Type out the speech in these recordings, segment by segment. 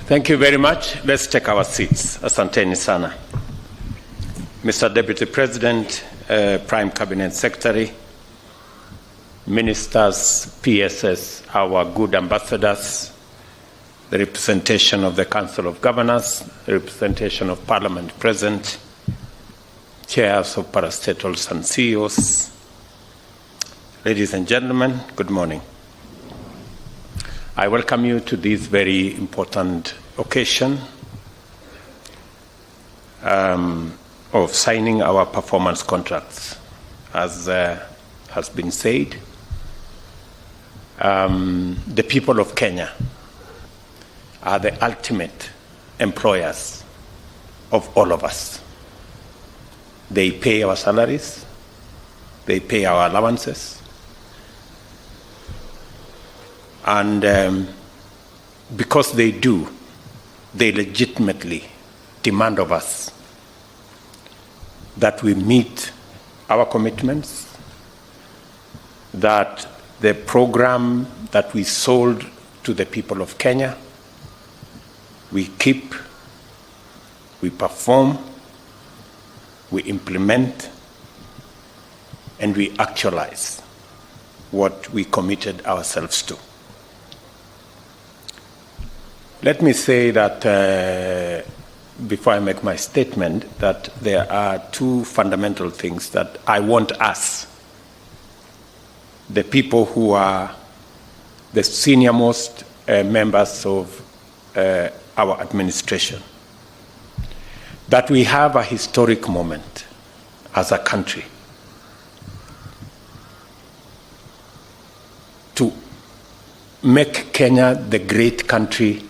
Thank you very much. Let's take our seats. Asanteni sana. Mr. Deputy President, Prime Cabinet Secretary, Ministers, PSS, our good ambassadors, the representation of the Council of Governors, the representation of Parliament present, chairs of parastatals and CEOs, ladies and gentlemen, good morning. I welcome you to this very important occasion of signing our performance contracts. As has been said, the people of Kenya are the ultimate employers of all of us. They pay our salaries, they pay our allowances, and because they do, they legitimately demand of us that we meet our commitments, that the program that we sold to the people of Kenya, we keep, we perform, we implement, and we actualize what we committed ourselves to. Let me say that before I make my statement, that there are two fundamental things that I want us, the people who are the senior-most members of our administration, that we have a historic moment as a country to make Kenya the great country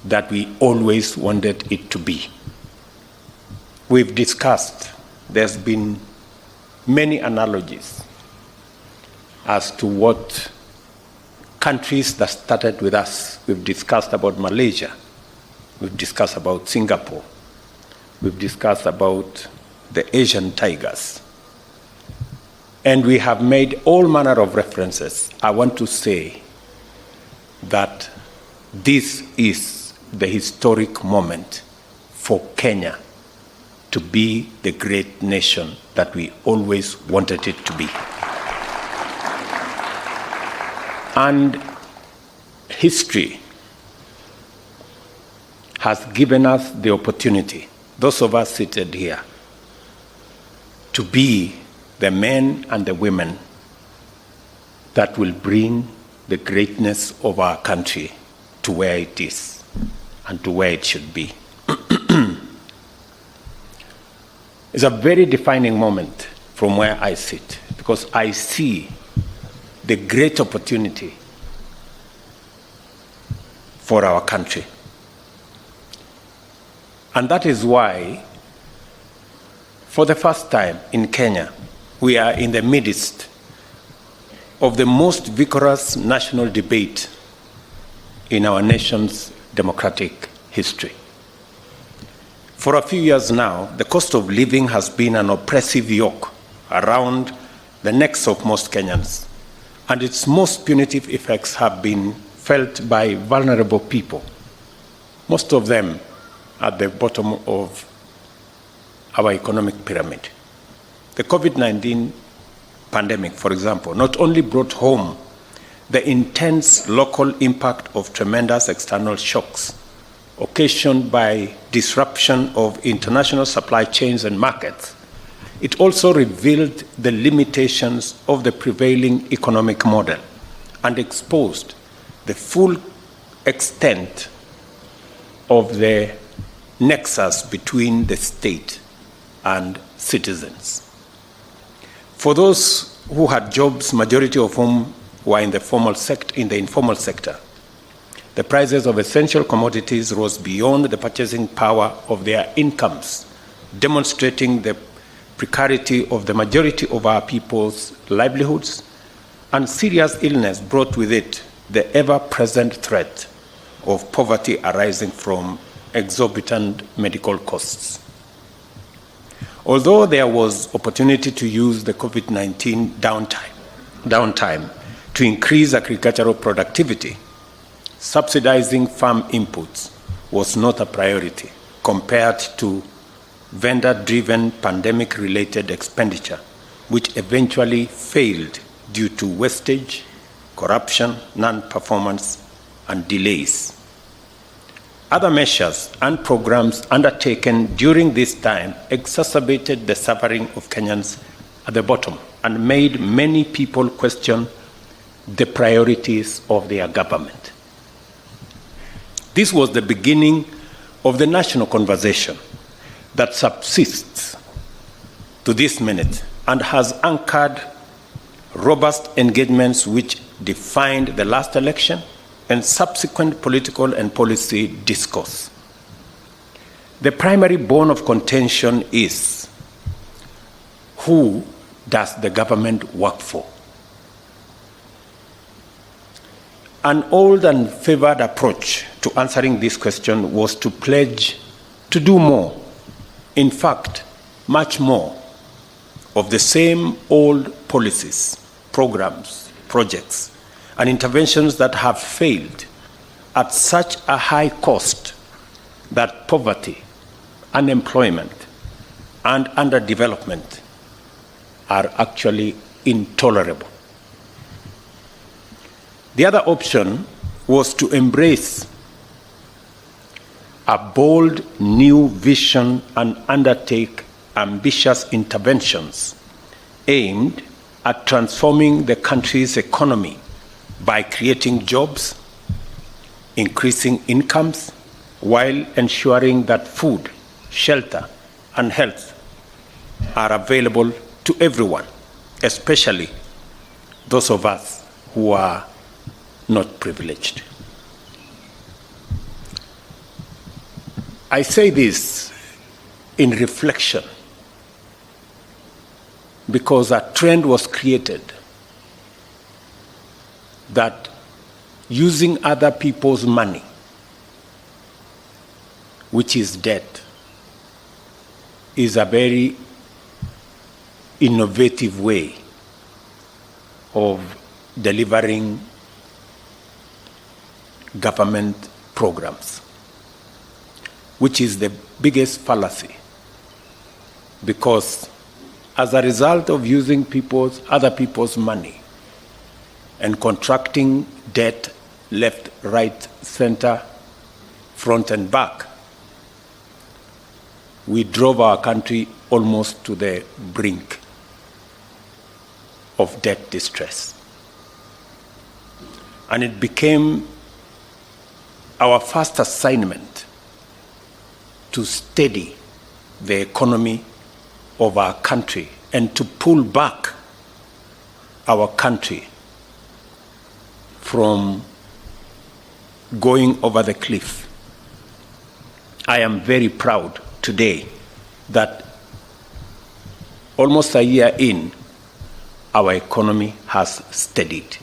that we always wanted it to be. We've discussed, there's been many analogies as to what countries that started with us. We've discussed about Malaysia, we've discussed about Singapore, we've discussed about the Asian tigers, and we have made all manner of references. I want to say that this is the historic moment for Kenya to be the great nation that we always wanted it to be. And history has given us the opportunity, those of us seated here, to be the men and the women that will bring the greatness of our country to where it is and to where it should be. It's a very defining moment from where I sit, because I see the great opportunity for our country. And that is why, for the first time in Kenya, we are in the midst of the most vigorous national debate in our nation's democratic history. For a few years now, the cost of living has been an oppressive yoke around the necks of most Kenyans, and its most punitive effects have been felt by vulnerable people, most of them at the bottom of our economic pyramid. The COVID-19 pandemic, for example, not only brought home the intense local impact of tremendous external shocks occasioned by disruption of international supply chains and markets, it also revealed the limitations of the prevailing economic model and exposed the full extent of the nexus between the state and citizens. For those who had jobs, majority of whom were in the informal sector, the prices of essential commodities rose beyond the purchasing power of their incomes, demonstrating the precarity of the majority of our people's livelihoods, and serious illness brought with it the ever-present threat of poverty arising from exorbitant medical costs. Although there was opportunity to use the COVID-19 downtime to increase agricultural productivity, subsidizing farm inputs, was not a priority compared to vendor-driven pandemic-related expenditure, which eventually failed due to wastage, corruption, non-performance, and delays. Other measures and programs undertaken during this time exacerbated the suffering of Kenyans at the bottom and made many people question the priorities of their government. This was the beginning of the national conversation that subsists to this minute and has anchored robust engagements which defined the last election and subsequent political and policy discourse. The primary bone of contention is, who does the government work for? An old and favored approach to answering this question was to pledge to do more, in fact, much more, of the same old policies, programs, projects, and interventions that have failed at such a high cost that poverty, unemployment, and underdevelopment are actually intolerable. The other option was to embrace a bold new vision and undertake ambitious interventions aimed at transforming the country's economy by creating jobs, increasing incomes, while ensuring that food, shelter, and health are available to everyone, especially those of us who are not privileged. I say this in reflection because a trend was created that using other people's money, which is debt, is a very innovative way of delivering government programs, which is the biggest fallacy, because as a result of using other people's money and contracting debt left, right, center, front and back, we drove our country almost to the brink of debt distress. And it became our first assignment to steady the economy of our country and to pull back our country from going over the cliff. I am very proud today that almost a year in, our economy has steadied.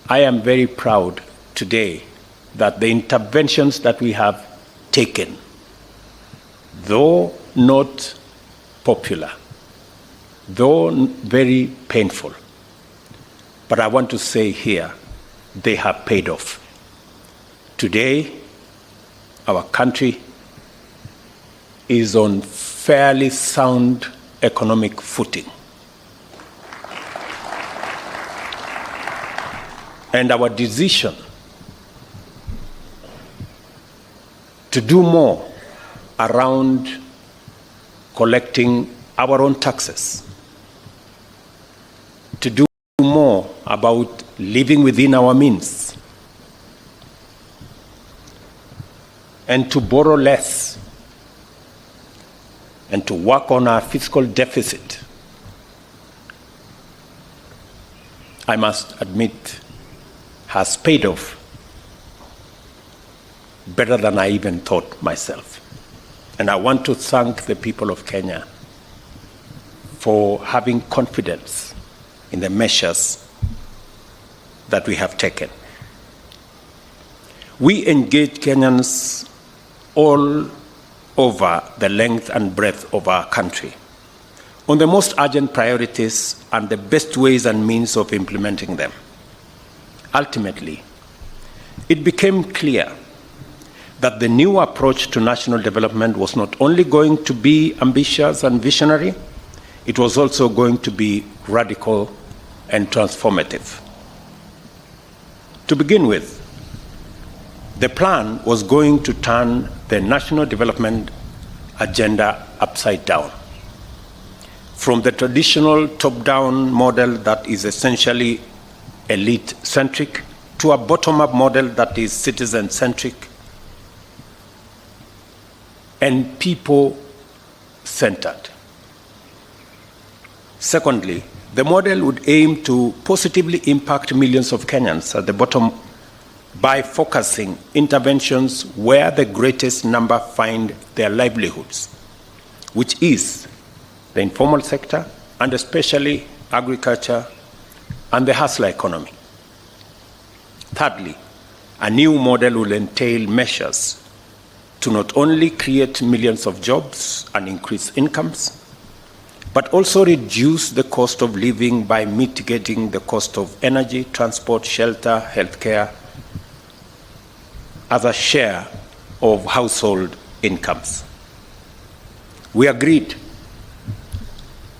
I am very proud today that the interventions that we have taken, though not popular, though very painful, but I want to say here, they have paid off. Today, our country is on fairly sound economic footing. And our decision to do more around collecting our own taxes, to do more about living within our means, and to borrow less, and to work on our fiscal deficit, I must admit, has paid off better than I even thought myself. And I want to thank the people of Kenya for having confidence in the measures that we have taken. We engage Kenyans all over the length and breadth of our country on the most urgent priorities and the best ways and means of implementing them. ultimately, it became clear that the new approach to national development was not only going to be ambitious and visionary, it was also going to be radical and transformative. To begin with, the plan was going to turn the national development agenda upside down. From the traditional top-down model that is essentially elite-centric to a bottom-up model that is citizen-centric and people-centered. Secondly, the model would aim to positively impact millions of Kenyans at the bottom by focusing interventions where the greatest number find their livelihoods, which is the informal sector, and especially agriculture and the hustler economy. Thirdly, a new model will entail measures to not only create millions of jobs and increase incomes, but also reduce the cost of living by mitigating the cost of energy, transport, shelter, healthcare, as a share of household incomes. We agreed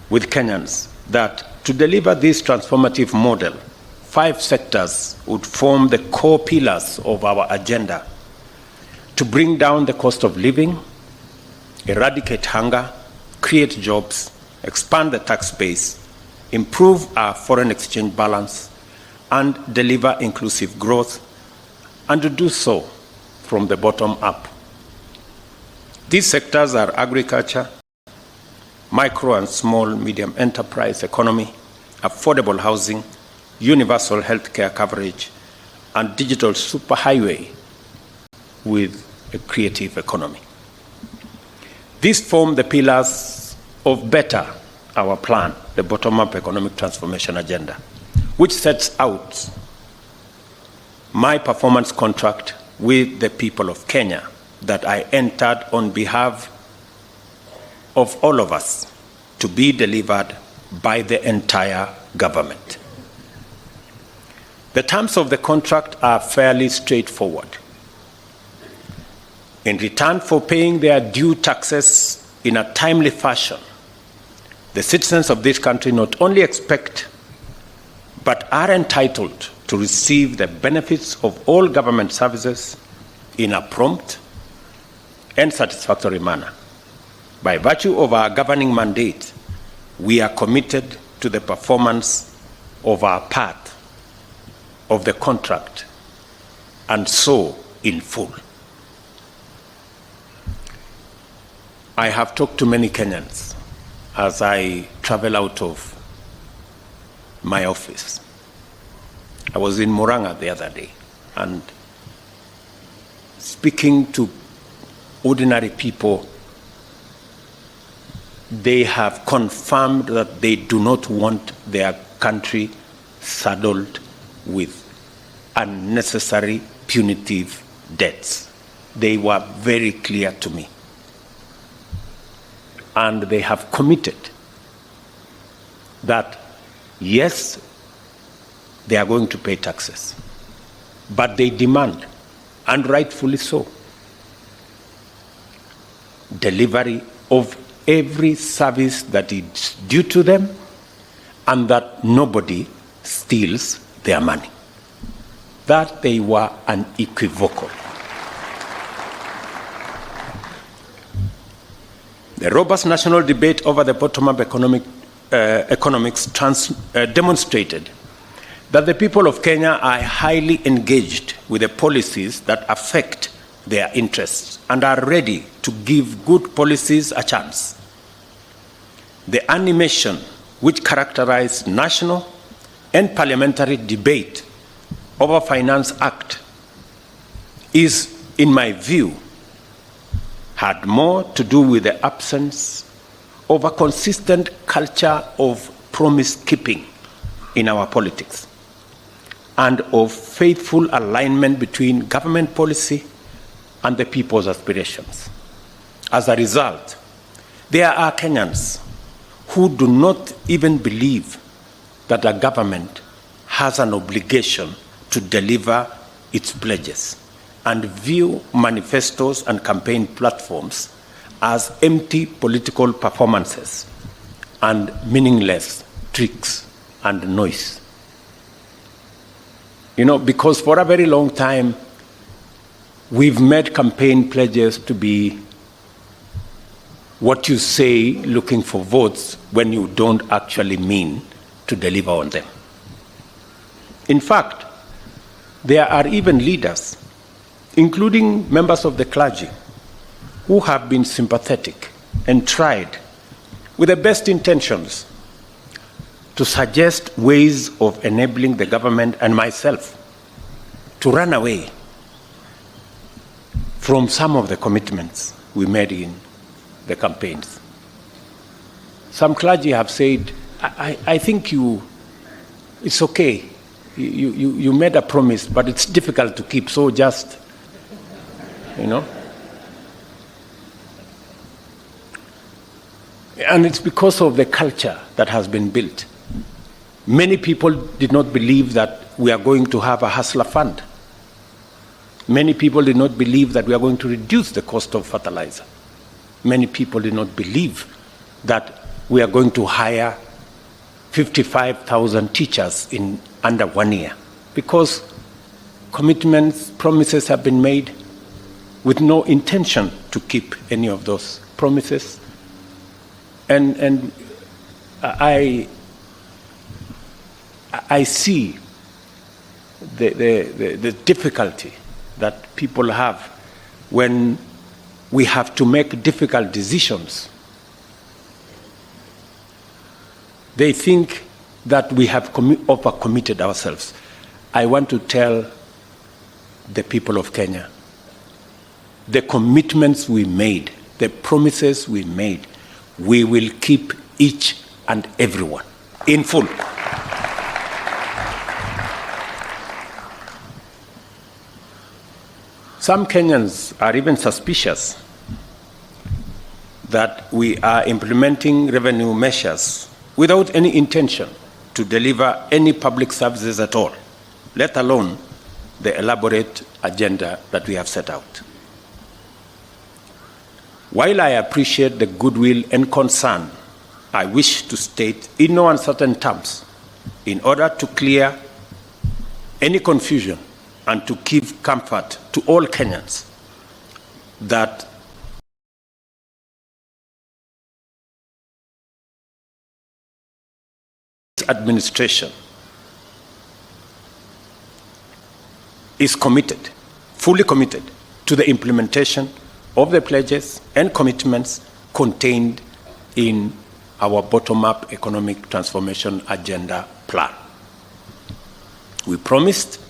with Kenyans that to deliver this transformative model, 5 sectors would form the core pillars of our agenda to bring down the cost of living, eradicate hunger, create jobs, expand the tax base, improve our foreign exchange balance, and deliver inclusive growth, and to do so from the bottom up. These sectors are agriculture, micro and small medium enterprise economy, affordable housing, universal healthcare coverage, and digital superhighway with a creative economy. These form the pillars of Better, our plan, the bottom-up economic transformation agenda, which sets out my performance contract with the people of Kenya that I entered on behalf of all of us to be delivered by the entire government. The terms of the contract are fairly straightforward. In return for paying their due taxes in a timely fashion, the citizens of this country not only expect but are entitled to receive the benefits of all government services in a prompt and satisfactory manner. By virtue of our governing mandate, we are committed to the performance of our part of the contract, and so in full. I have talked to many Kenyans as I travel out of my office. I was in Murang'a the other day, and speaking to ordinary people, they have confirmed that they do not want their country saddled with unnecessary punitive debts. They were very clear to me. And they have committed that, yes, they are going to pay taxes, but they demand, and rightfully so, delivery of every service that is due to them, and that nobody steals their money. That they were unequivocal. The robust national debate over the bottom-up economics demonstrated that the people of Kenya are highly engaged with the policies that affect their interests and are ready to give good policies a chance. The animation which characterized national and parliamentary debate over Finance Act is, in my view, had more to do with the absence of a consistent culture of promise-keeping in our politics and of faithful alignment between government policy and the people's aspirations. As a result, there are Kenyans who do not even believe that a government has an obligation to deliver its pledges and view manifestos and campaign platforms as empty political performances and meaningless tricks and noise. Because for a very long time, we've made campaign pledges to be what you say looking for votes when you don't actually mean to deliver on them. In fact, there are even leaders, including members of the clergy, who have been sympathetic and tried, with the best intentions, to suggest ways of enabling the government and myself to run away from some of the commitments we made in the campaigns. Some clergy have said, I think it's okay. You made a promise, but it's difficult to keep, so just, And it's because of the culture that has been built. Many people did not believe that we are going to have a hustler fund. Many people did not believe that we are going to reduce the cost of fertilizer. Many people did not believe that we are going to hire 55,000 teachers in under 1 year, because commitments, promises have been made with no intention to keep any of those promises. And I see the difficulty that people have when we have to make difficult decisions. They think that we have overcommitted ourselves. I want to tell the people of Kenya, the commitments we made, the promises we made, we will keep each and every one in full. Some Kenyans are even suspicious that we are implementing revenue measures without any intention to deliver any public services at all, let alone the elaborate agenda that we have set out. While I appreciate the goodwill and concern, I wish to state in no uncertain terms, in order to clear any confusion and to give comfort to all Kenyans, that this administration is committed, fully committed, to the implementation of the pledges and commitments contained in our bottom-up economic transformation agenda plan. We promised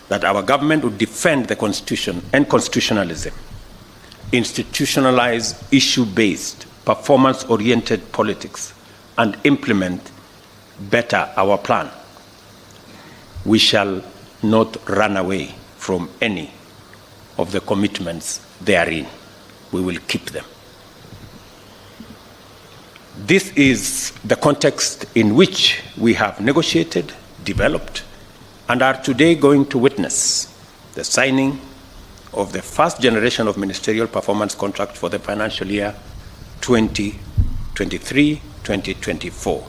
that our government would defend the Constitution and constitutionalism, institutionalize issue-based, performance-oriented politics, and implement better our plan. We shall not run away from any of the commitments therein. We will keep them. This is the context in which we have negotiated, developed, and are today going to witness the signing of the first generation of ministerial performance contract for the financial year 2023-2024.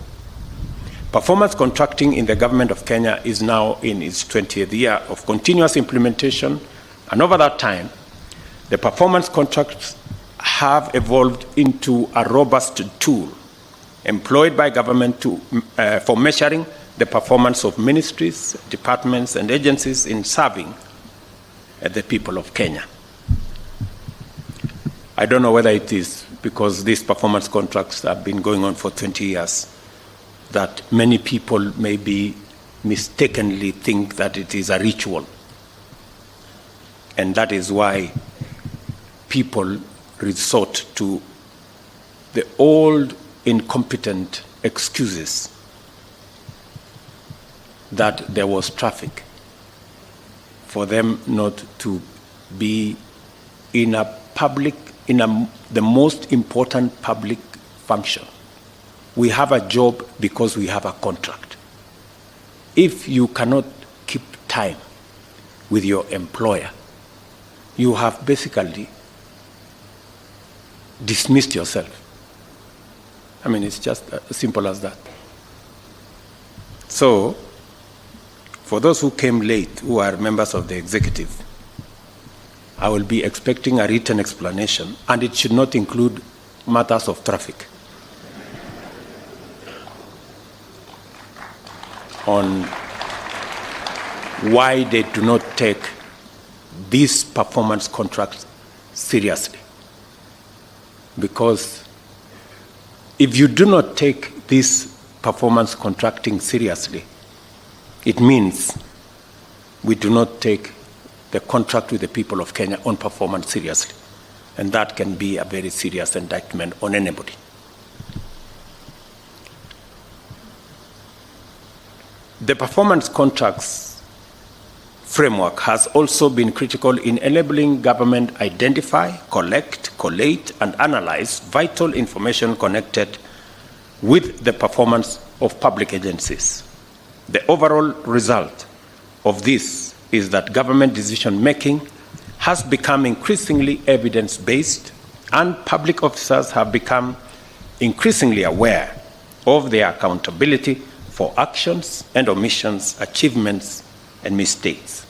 Performance contracting in the government of Kenya is now in its 20th year of continuous implementation, and over that time, the performance contracts have evolved into a robust tool employed by government for measuring the performance of ministries, departments, and agencies in serving the people of Kenya. I don't know whether it is because these performance contracts have been going on for 20 years that many people maybe mistakenly think that it is a ritual. And that is why people resort to the old incompetent excuses that there was traffic, for them not to be in the most important public function. We have a job because we have a contract. If you cannot keep time with your employer, you have basically dismissed yourself. I mean, it's just as simple as that. So, for those who came late, who are members of the executive, I will be expecting a written explanation, and it should not include matters of traffic, on why they do not take these performance contracts seriously. Because if you do not take this performance contracting seriously, it means we do not take the contract with the people of Kenya on performance seriously. And that can be a very serious indictment on anybody. The performance contracts framework has also been critical in enabling government identify, collect, collate, and analyze vital information connected with the performance of public agencies. The overall result of this is that government decision-making has become increasingly evidence-based, and public officers have become increasingly aware of their accountability for actions and omissions, achievements and mistakes.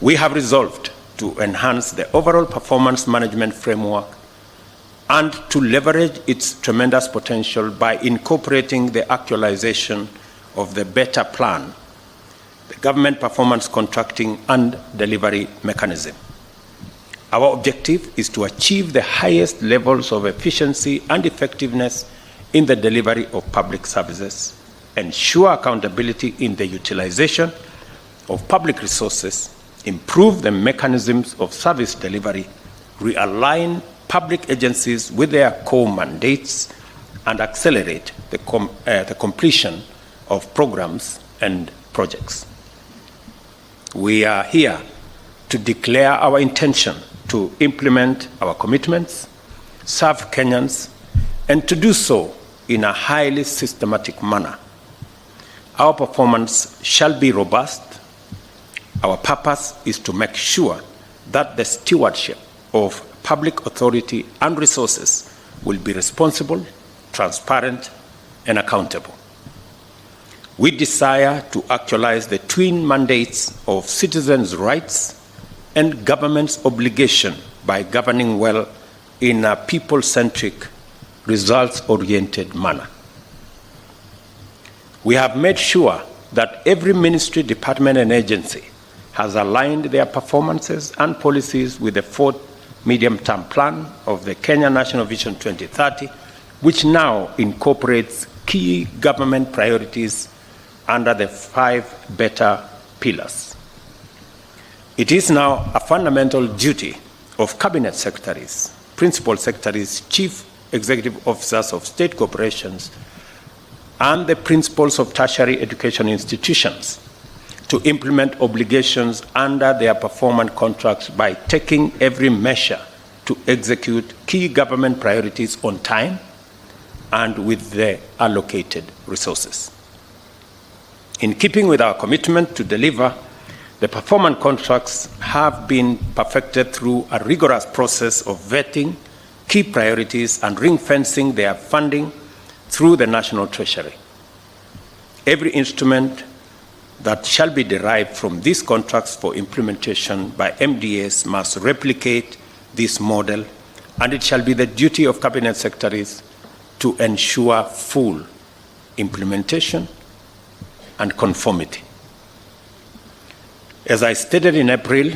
We have resolved to enhance the overall performance management framework and to leverage its tremendous potential by incorporating the actualization of the better plan, the government performance contracting and delivery mechanism. Our objective is to achieve the highest levels of efficiency and effectiveness in the delivery of public services, ensure accountability in the utilization of public resources, improve the mechanisms of service delivery, realign public agencies with their core mandates, and accelerate the completion of programs and projects. We are here to declare our intention to implement our commitments, serve Kenyans, and to do so in a highly systematic manner. Our performance shall be robust. Our purpose is to make sure that the stewardship of public authority and resources will be responsible, transparent, and accountable. We desire to actualize the twin mandates of citizens' rights and government's obligation by governing well in a people-centric, results-oriented manner. We have made sure that every ministry, department, and agency has aligned their performances and policies with the fourth medium-term plan of the Kenya National Vision 2030, which now incorporates key government priorities under the 5 better pillars. It is now a fundamental duty of cabinet secretaries, principal secretaries, chief executive officers of state corporations, and the principals of tertiary education institutions to implement obligations under their performance contracts by taking every measure to execute key government priorities on time and with the allocated resources. In keeping with our commitment to deliver, the performance contracts have been perfected through a rigorous process of vetting key priorities and ring-fencing their funding through the National Treasury. Every instrument that shall be derived from these contracts for implementation by MDAs must replicate this model, and it shall be the duty of cabinet secretaries to ensure full implementation and conformity. As I stated in April,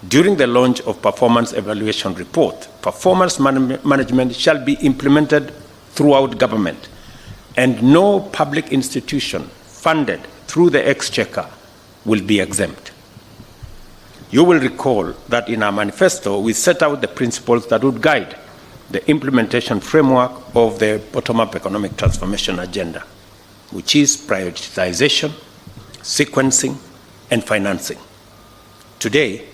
during the launch of Performance Evaluation Report, performance management shall be implemented throughout government, and no public institution funded through the Exchequer will be exempt. You will recall that in our manifesto, we set out the principles that would guide the implementation framework of the bottom-up economic transformation agenda, which is prioritization, sequencing, and financing. Today,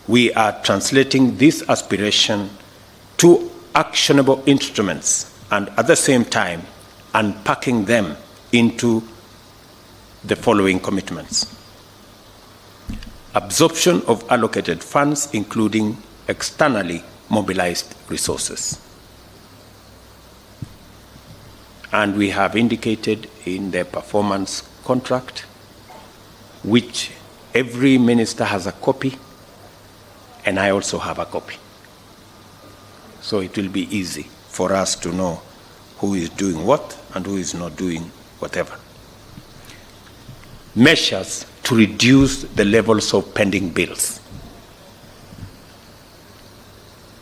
we are translating this aspiration to actionable instruments and at the same time unpacking them into the following commitments. absorption of allocated funds, including externally mobilized resources. And we have indicated in the performance contract, which every minister has a copy, and I also have a copy. So it will be easy for us to know who is doing what and who is not doing whatever. Measures to reduce the levels of pending bills.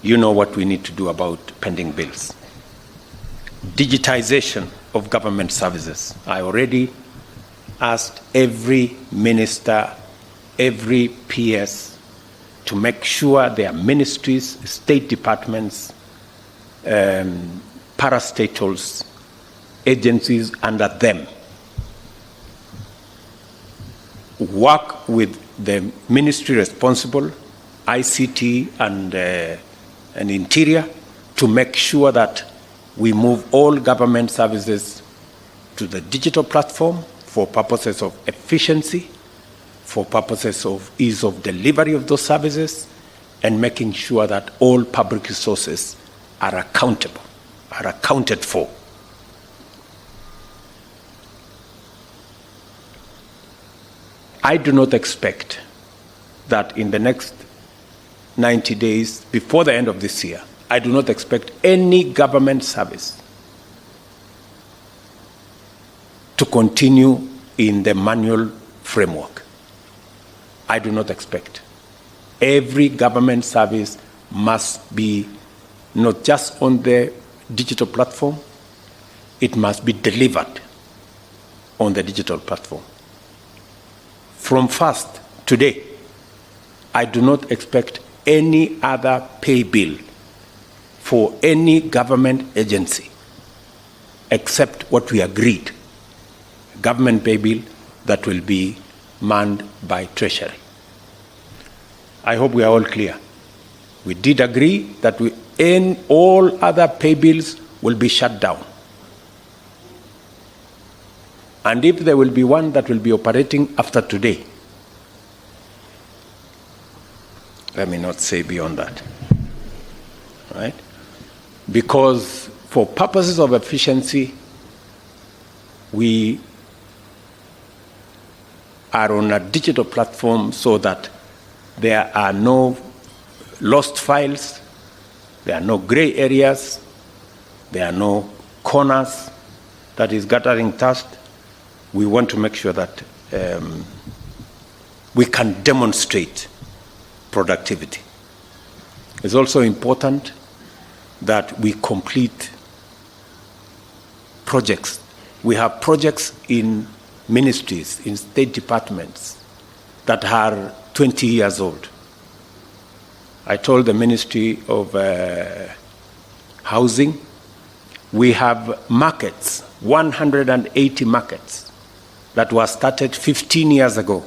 You know what we need to do about pending bills. Digitization of government services. I already asked every minister, every PS to make sure their ministries, state departments, parastatals, agencies under them work with the ministry responsible, ICT and Interior, to make sure that we move all government services to the digital platform for purposes of efficiency, for purposes of ease of delivery of those services, and making sure that all public resources are accountable, are accounted for. I do not expect that in the next 90 days, before the end of this year, I do not expect any government service to continue in the manual framework. I do not expect. Every government service must be not just on the digital platform, it must be delivered on the digital platform. From first, today, I do not expect any other pay bill for any government agency except what we agreed, government pay bill that will be manned by Treasury. I hope we are all clear. We did agree that all other pay bills will be shut down. And if there will be one that will be operating after today, let me not say beyond that, right? Because for purposes of efficiency, we are on a digital platform so that there are no lost files, there are no gray areas, there are no corners that is gathering dust. We want to make sure that we can demonstrate productivity. It's also important that we complete projects. We have projects in ministries, in state departments that are 20 years old. I told the Ministry of Housing, we have markets, 180 markets that were started 15 years ago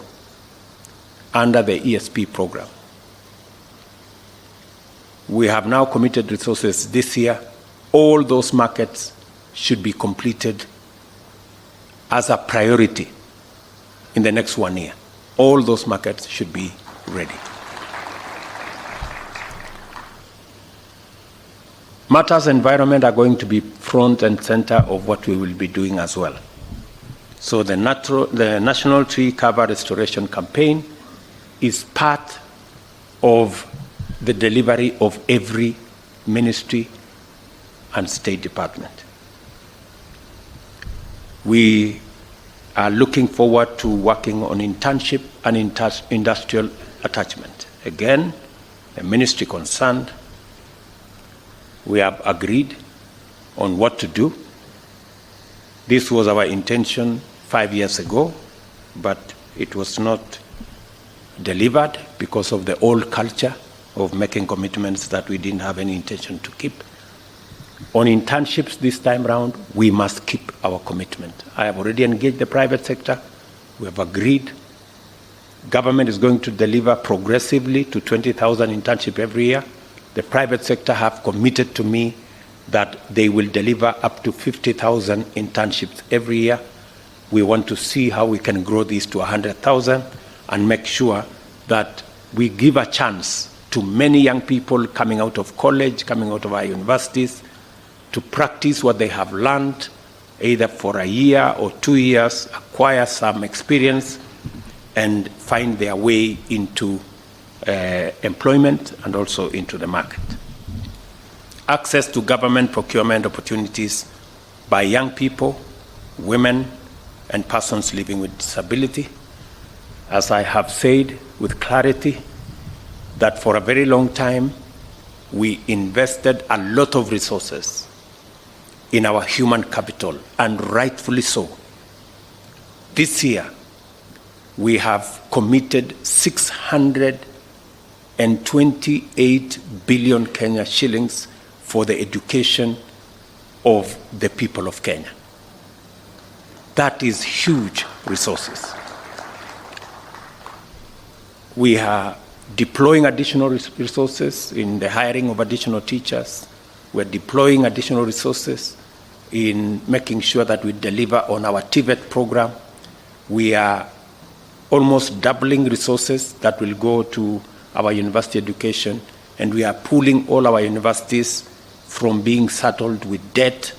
under the ESP program. We have now committed resources this year. All those markets should be completed as a priority in the next 1 year. All those markets should be ready. Matters environment are going to be front and center of what we will be doing as well. So the National Tree Cover Restoration Campaign is part of the delivery of every ministry and state department. We are looking forward to working on internship and industrial attachment. Again, the ministry concerned, we have agreed on what to do. This was our intention 5 years ago, but it was not delivered because of the old culture of making commitments that we didn't have any intention to keep. On internships this time around, we must keep our commitment. I have already engaged the private sector. We have agreed. Government is going to deliver progressively to 20,000 internship every year. The private sector have committed to me that they will deliver up to 50,000 internships every year. We want to see how we can grow these to 100,000 and make sure that we give a chance to many young people coming out of college, coming out of our universities, to practice what they have learned, either for a year or 2 years, acquire some experience, and find their way into employment and also into the market. Access to government procurement opportunities by young people, women, and persons living with disability. As I have said with clarity, that for a very long time, we invested a lot of resources in our human capital, and rightfully so. This year, we have committed 628 billion Kenya shillings for the education of the people of Kenya. That is huge resources. We are deploying additional resources in the hiring of additional teachers. We're deploying additional resources in making sure that we deliver on our TVET program. We are almost doubling resources that will go to our university education, and we are pulling all our universities from being saddled with debt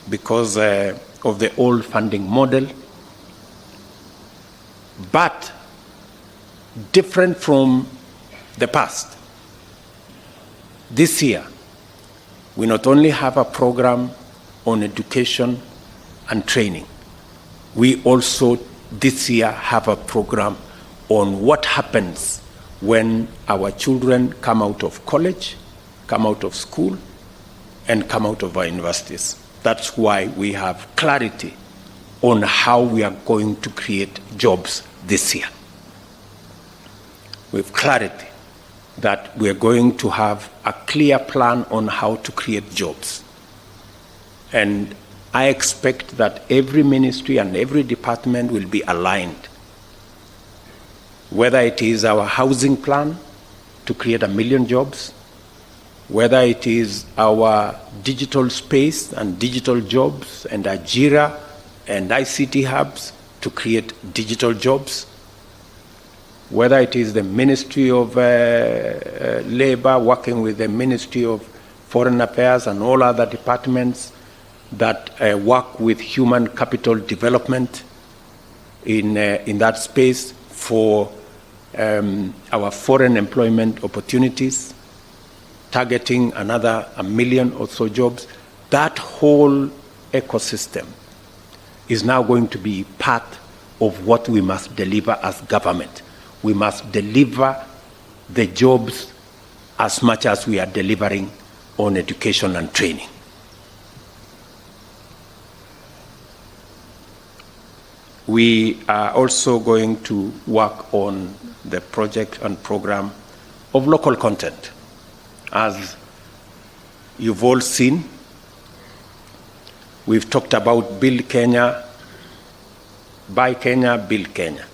because of the old funding model. But different from the past, this year, we not only have a program on education and training, we also this year have a program on what happens when our children come out of college, come out of school, and come out of our universities. That's why we have clarity on how we are going to create jobs this year. We have clarity that we are going to have a clear plan on how to create jobs. And I expect that every ministry and every department will be aligned. Whether it is our housing plan to create 1 million jobs, whether it is our digital space and digital jobs and Ajira and ICT hubs to create digital jobs, whether it is the Ministry of Labor working with the Ministry of Foreign Affairs and all other departments that work with human capital development in that space for our foreign employment opportunities, targeting another 1 million or so jobs. That whole ecosystem is now going to be part of what we must deliver as government. We must deliver the jobs as much as we are delivering on education and training. We are also going to work on the project and program of local content. As you've all seen, we've talked about Build Kenya, Buy Kenya, Build Kenya.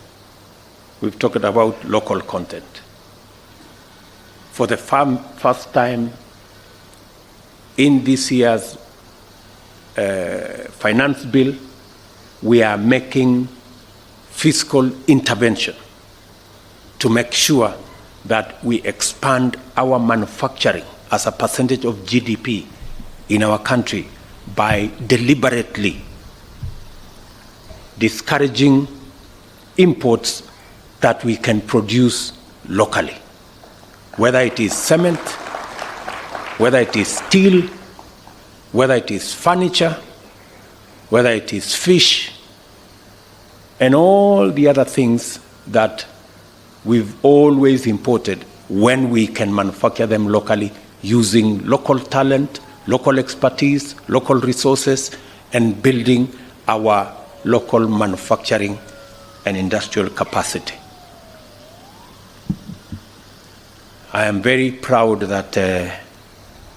We've talked about local content. For the first time in this year's finance bill, we are making fiscal intervention to make sure that we expand our manufacturing as a percentage of GDP in our country by deliberately discouraging imports that we can produce locally, whether it is cement, whether it is steel, whether it is furniture, whether it is fish, and all the other things that we've always imported when we can manufacture them locally using local talent, local expertise, local resources, and building our local manufacturing and industrial capacity. I am very proud that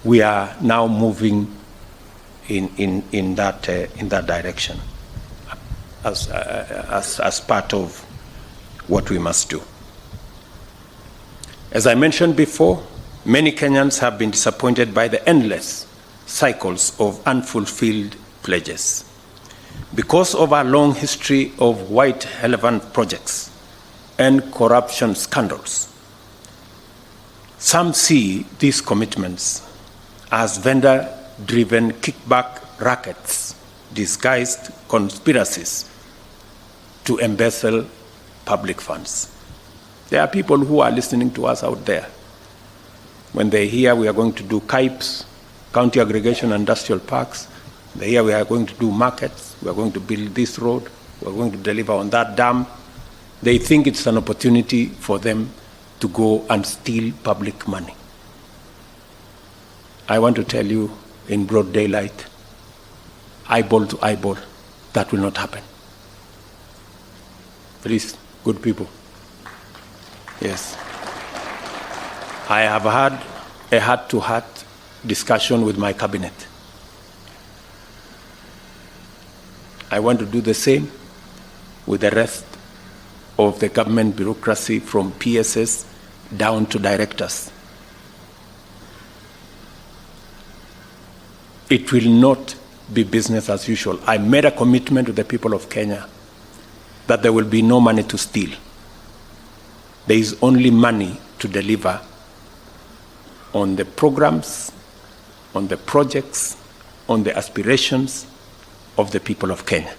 we are now moving in that direction as part of what we must do. As I mentioned before, many Kenyans have been disappointed by the endless cycles of unfulfilled pledges. Because of our long history of white elephant projects, and corruption scandals. Some see these commitments as vendor-driven kickback rackets, disguised conspiracies to embezzle public funds. There are people who are listening to us out there. When they hear we are going to do CAIPs, County Aggregation Industrial Parks, they hear we are going to do markets, we are going to build this road, we are going to deliver on that dam, they think it's an opportunity for them to go and steal public money. I want to tell you in broad daylight, eyeball to eyeball, that will not happen. Please, good people. Yes. I have had a heart-to-heart discussion with my cabinet. I want to do the same with the rest of the government bureaucracy, from PSS down to directors. It will not be business as usual. I made a commitment to the people of Kenya that there will be no money to steal. There is only money to deliver on the programs, on the projects, on the aspirations of the people of Kenya.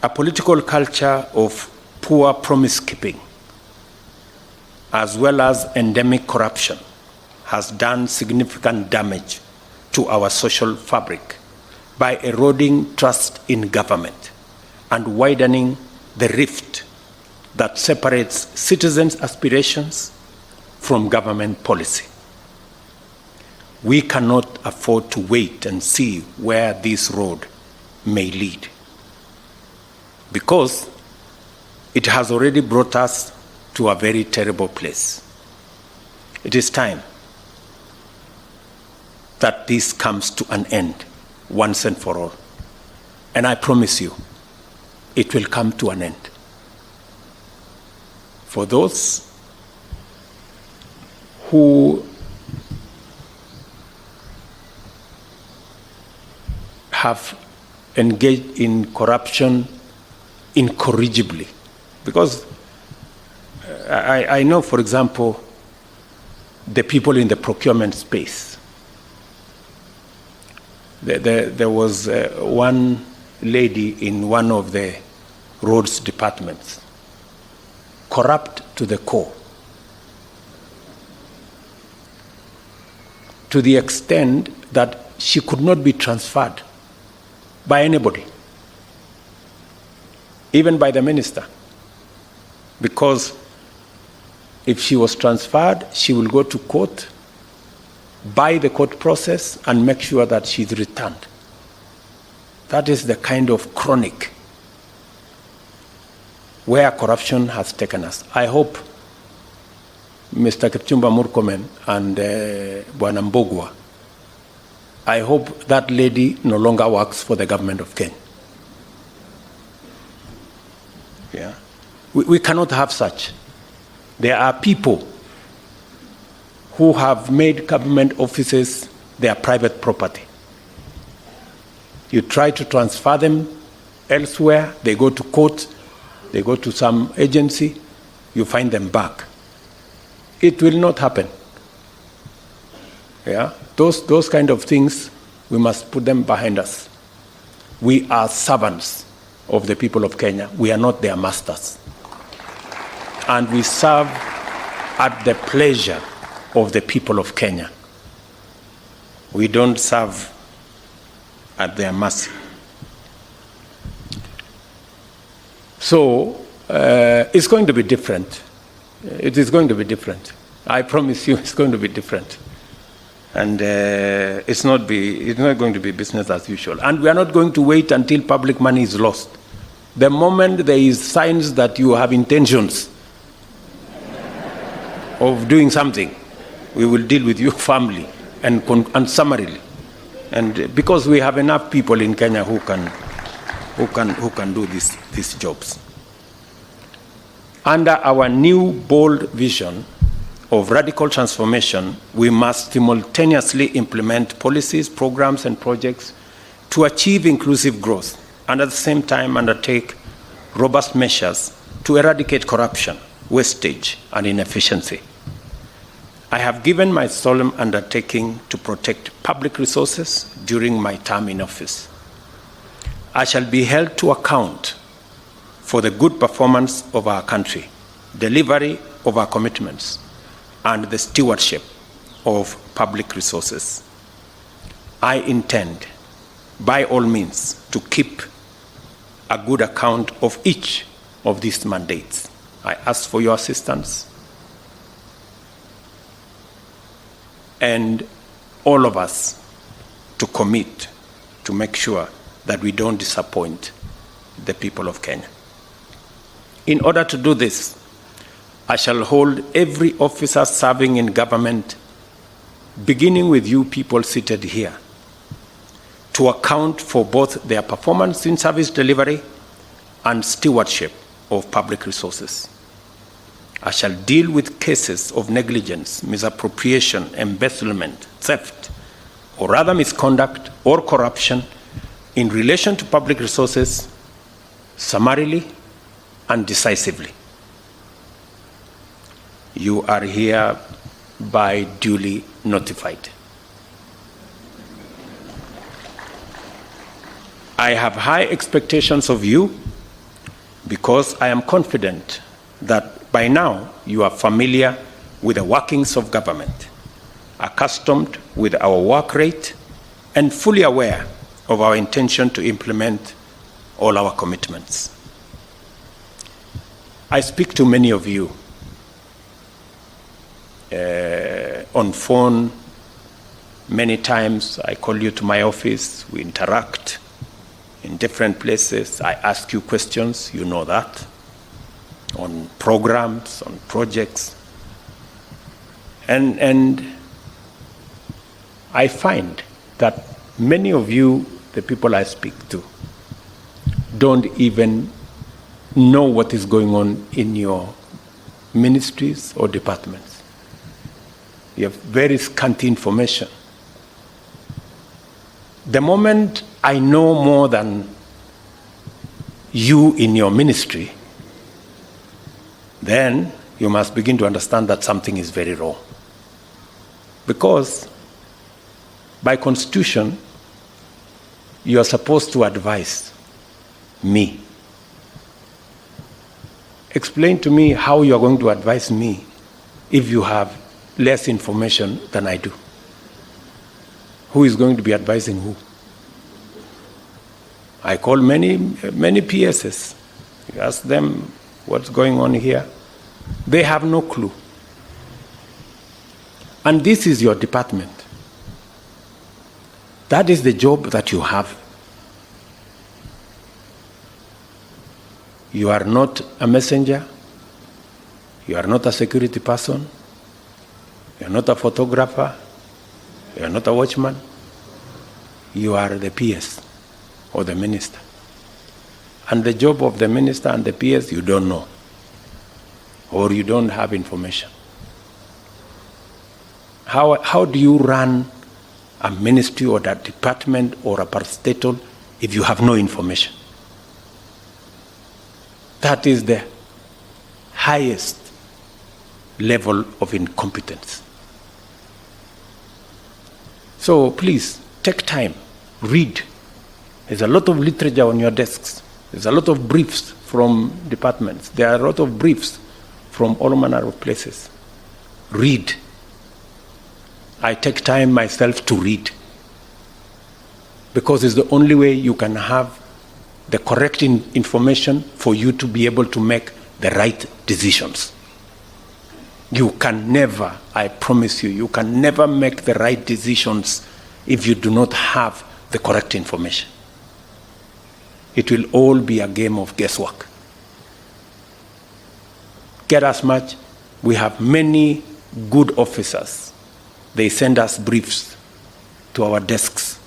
A political culture of poor promise-keeping, as well as endemic corruption, has done significant damage to our social fabric by eroding trust in government and widening the rift that separates citizens' aspirations from government policy. We cannot afford to wait and see where this road may lead, because it has already brought us to a very terrible place. It is time that this comes to an end once and for all. And I promise you, it will come to an end. For those who have engaged in corruption incorrigibly, because I know, for example, the people in the procurement space. There was one lady in one of the roads departments, corrupt to the core, to the extent that she could not be transferred by anybody, even by the minister, because if she was transferred, she will go to court, buy the court process, and make sure that she's returned. That is the kind of chronic where corruption has taken us. I hope Mr. Kipchumba Murkomen and Bwana Mbogwa, I hope that lady no longer works for the government of Kenya. Yeah. We cannot have such. There are people who have made government offices their private property. You try to transfer them elsewhere, they go to court, they go to some agency, you find them back. It will not happen. Yeah? Those kind of things, we must put them behind us. We are servants of the people of Kenya. We are not their masters. And we serve at the pleasure of the people of Kenya. We don't serve at their mercy. So it's going to be different. It is going to be different. I promise you, it's going to be different. And it's not going to be business as usual. And we are not going to wait until public money is lost. The moment there is signs that you have intentions of doing something, we will deal with you firmly and summarily. And because we have enough people in Kenya who can do these jobs. Under our new bold vision of radical transformation, we must simultaneously implement policies, programs, and projects to achieve inclusive growth and at the same time undertake robust measures to eradicate corruption, wastage, and inefficiency. I have given my solemn undertaking to protect public resources during my term in office. I shall be held to account for the good performance of our country, delivery of our commitments, and the stewardship of public resources. I intend, by all means, to keep a good account of each of these mandates. I ask for your assistance, and all of us to commit to make sure that we don't disappoint the people of Kenya. In order to do this, I shall hold every officer serving in government, beginning with you people seated here, to account for both their performance in service delivery and stewardship of public resources. I shall deal with cases of negligence, misappropriation, embezzlement, theft, or other misconduct or corruption in relation to public resources summarily and decisively. You are hereby duly notified. I have high expectations of you because I am confident that by now you are familiar with the workings of government, accustomed with our work rate, and fully aware of our intention to implement all our commitments. I speak to many of you on phone. Many times I call you to my office, we interact in different places. I ask you questions, you know that, on programs, on projects. And I find that many of you, the people I speak to, don't even know what is going on in your ministries or departments. You have very scanty information. The moment I know more than you in your ministry, then you must begin to understand that something is very wrong. Because by constitution, you are supposed to advise me. Explain to me how you are going to advise me if you have less information than I do. Who is going to be advising who? I call many PSs. You ask them what's going on here. They have no clue. And this is your department. That is the job that you have. You are not a messenger. You are not a security person. You are not a photographer. You are not a watchman. You are the PS or the minister. And the job of the minister and the PS you don't know, or you don't have information. How do you run a ministry or a department or a parastatal if you have no information? That is the highest level of incompetence. So please, take time, read. There's a lot of literature on your desks. There's a lot of briefs from departments. There are a lot of briefs from all manner of places. Read. I take time myself to read, because it's the only way you can have the correct information for you to be able to make the right decisions. You can never, I promise you, you can never make the right decisions if you do not have the correct information. It will all be a game of guesswork. Get as much. We have many good officers. They send us briefs to our desks,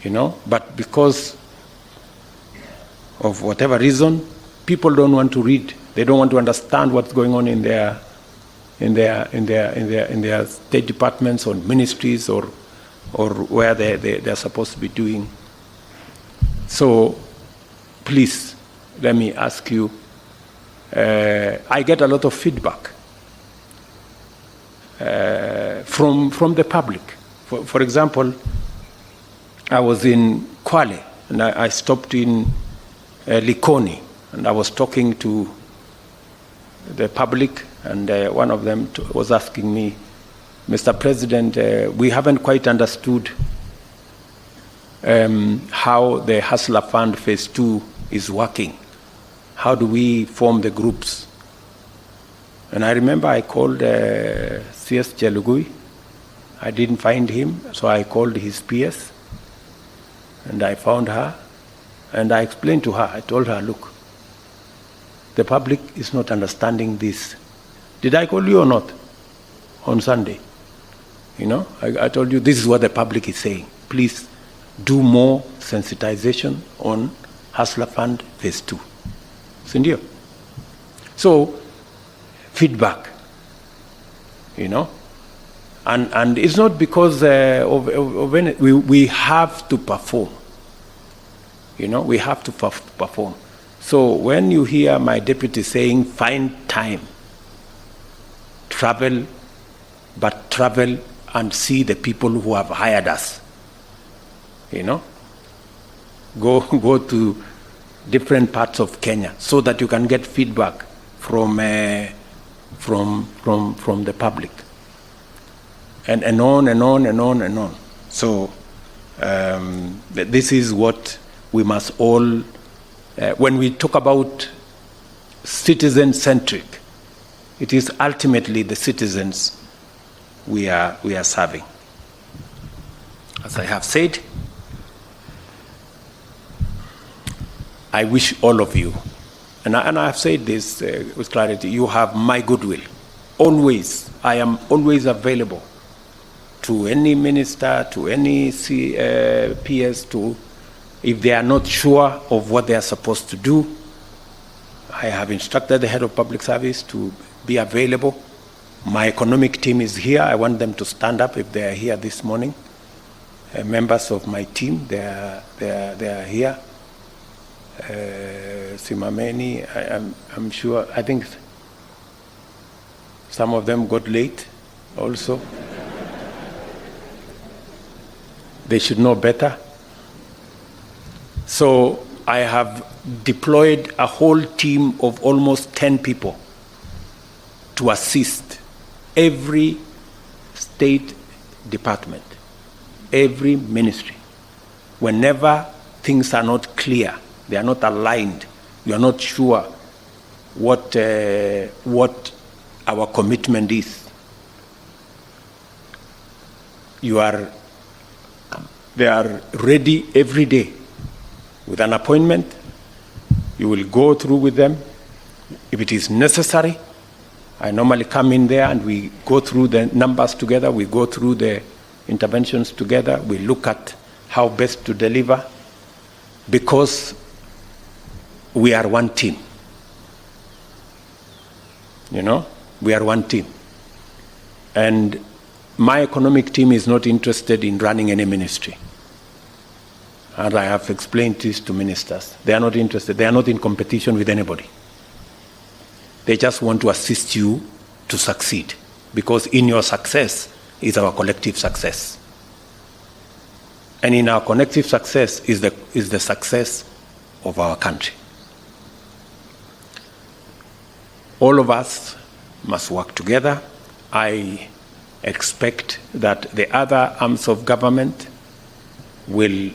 but because of whatever reason, people don't want to read. They don't want to understand what's going on in their state departments or ministries or or where they're supposed to be doing. So please, let me ask you, I get a lot of feedback from the public. For example, I was in Kwale, and I stopped in Likoni, and I was talking to the public, and one of them was asking me, Mr. President, we haven't quite understood how the Hustler Fund Phase 2 is working. How do we form the groups? And I remember I called CS Chelugui. I didn't find him, so I called his PS, and I found her, and I explained to her, I told her, look, the public is not understanding this. Did I call you or not on Sunday? You know, I told you this is what the public is saying. Please do more sensitization on Hustler Fund Phase 2. Sindio? So, feedback, you know, and it's not because of any, we have to perform. You know, we have to perform. So when you hear my deputy saying, find time, travel, but travel and see the people who have hired us, you know, go to different parts of Kenya so that you can get feedback from the public, and on and on and on and on. So this is what we must all, when we talk about citizen-centric, it is ultimately the citizens we are serving. As I have said, I wish all of you, and I have said this with clarity, you have my goodwill. Always, I am always available to any minister, to any PS, if they are not sure of what they are supposed to do. I have instructed the head of public service to be available. My economic team is here. I want them to stand up if they are here this morning. Members of my team, they are here. Simameni, I'm sure, I think some of them got late also. They should know better. So I have deployed a whole team of almost 10 people to assist every state department, every ministry. Whenever things are not clear, they are not aligned, you are not sure what our commitment is, they are ready every day with an appointment. You will go through with them. If it is necessary, I normally come in there and we go through the numbers together, we go through the interventions together, we look at how best to deliver, because we are one team. You know, we are one team. And my economic team is not interested in running any ministry. And I have explained this to ministers. They are not interested. They are not in competition with anybody. They just want to assist you to succeed, because in your success is our collective success. And in our collective success is the success of our country. All of us must work together. I expect that the other arms of government will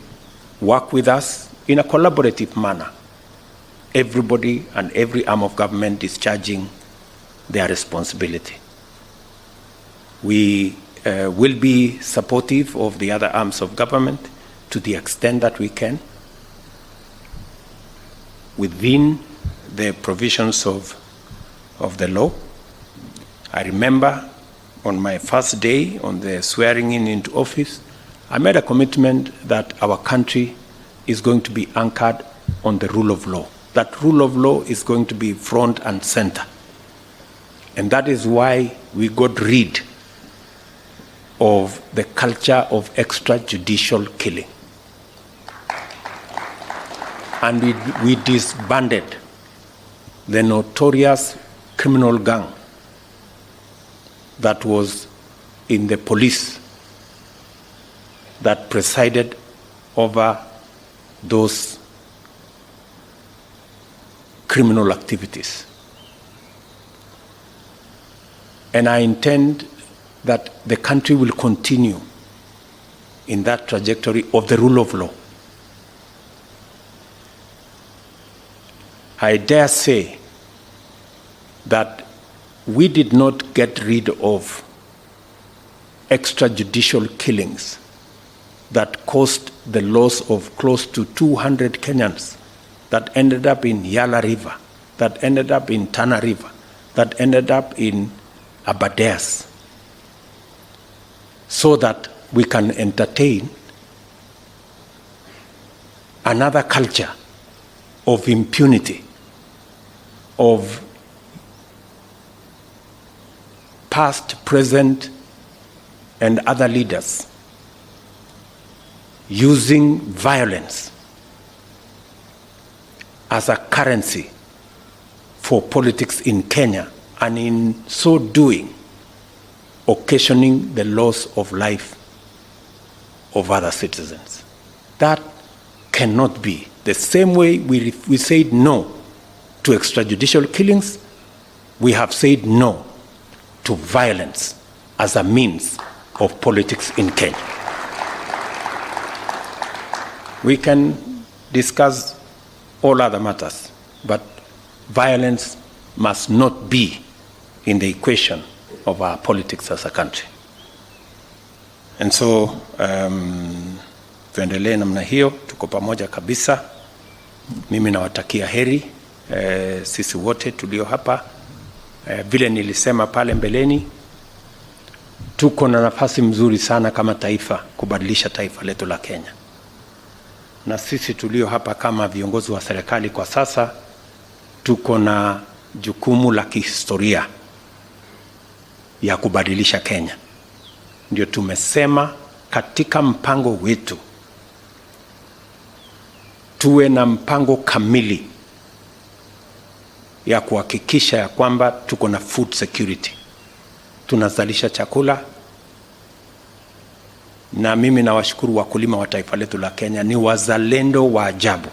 work with us in a collaborative manner. Everybody and every arm of government discharging their responsibility. We will be supportive of the other arms of government to the extent that we can, within the provisions of the law. I remember on my first day on the swearing in into office, I made a commitment that our country is going to be anchored on the rule of law. That rule of law is going to be front and center. And that is why we got rid of the culture of extrajudicial killing. And we disbanded the notorious criminal gang that was in the police that presided over those criminal activities. And I intend that the country will continue in that trajectory of the rule of law. I dare say that we did not get rid of extrajudicial killings that caused the loss of close to 200 Kenyans, that ended up in Yala River, that ended up in Tana River, that ended up in Abadeas, so that we can entertain another culture of impunity, of past, present, and other leaders using violence as a currency for politics in Kenya, and in so doing, occasioning the loss of life of other citizens. That cannot be. The same way we said no to extrajudicial killings, we have said no to violence as a means of politics in Kenya. We can discuss all other matters, but violence must not be in the equation of our politics as a country. And so tuendelee namna hiyo, tuko pamoja kabisa. Mimi nawatakia heri sisi wote tulio hapa. Vile nilisema pale mbeleni, tuko na nafasi mzuri sana kama taifa kubadilisha taifa letu la Kenya. Na sisi tulio hapa kama viongozi wa serikali kwa sasa, tuko na jukumu la kihistoria ya kubadilisha Kenya. Ndio tumesema katika mpango wetu tuwe na mpango kamili ya kuhakikisha ya kwamba tuko na food security, tunazalisha chakula. Na mimi nawashukuru wakulima wa taifa letu la Kenya, ni wazalendo wa ajabu.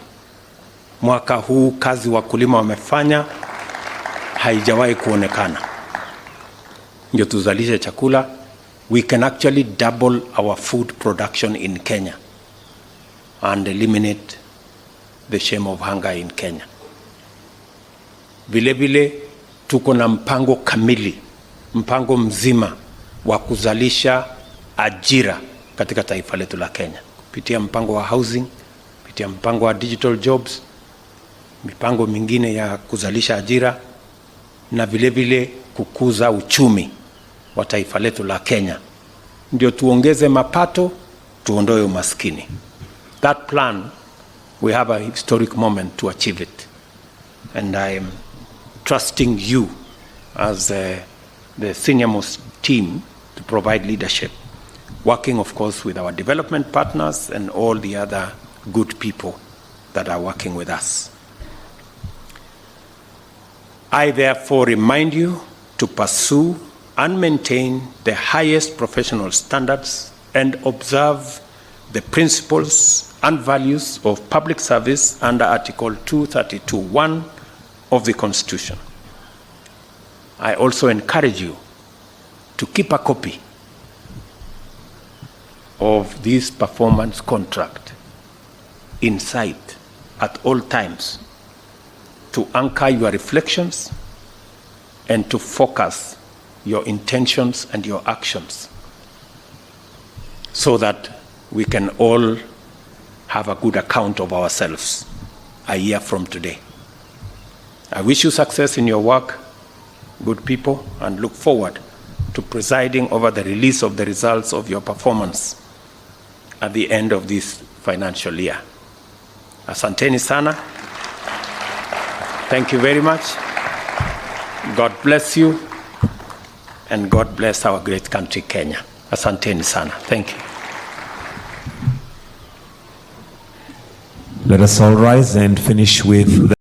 Mwaka huu kazi wakulima wamefanya haijawahi kuonekana. Ndio tuzalishe chakula. We can actually double our food production in Kenya and eliminate the shame of hunger in Kenya. Vile vile tuko na mpango kamili, mpango mzima wa kuzalisha ajira katika taifa letu la Kenya, kupitia mpango wa housing, kupitia mpango wa digital jobs, mipango mingine ya kuzalisha ajira, na vile vile kukuza uchumi wa taifa letu la Kenya. Ndio tuongeze mapato, tuondoe umaskini. That plan, we have a historic moment to achieve it. And I am trusting you as the senior most team to provide leadership, working of course with our development partners and all the other good people that are working with us. I therefore remind you to pursue and maintain the highest professional standards and observe the principles and values of public service under Article 232(1) of the Constitution. I also encourage you to keep a copy of this performance contract in sight at all times, to anchor your reflections and to focus your intentions and your actions, so that we can all have a good account of ourselves a year from today. I wish you success in your work, good people, and look forward to presiding over the release of the results of your performance at the end of this financial year. Asanteni sana. Thank you very much. God bless you, and God bless our great country, Kenya. Asanteni sana. Thank you. Let us all rise and finish with the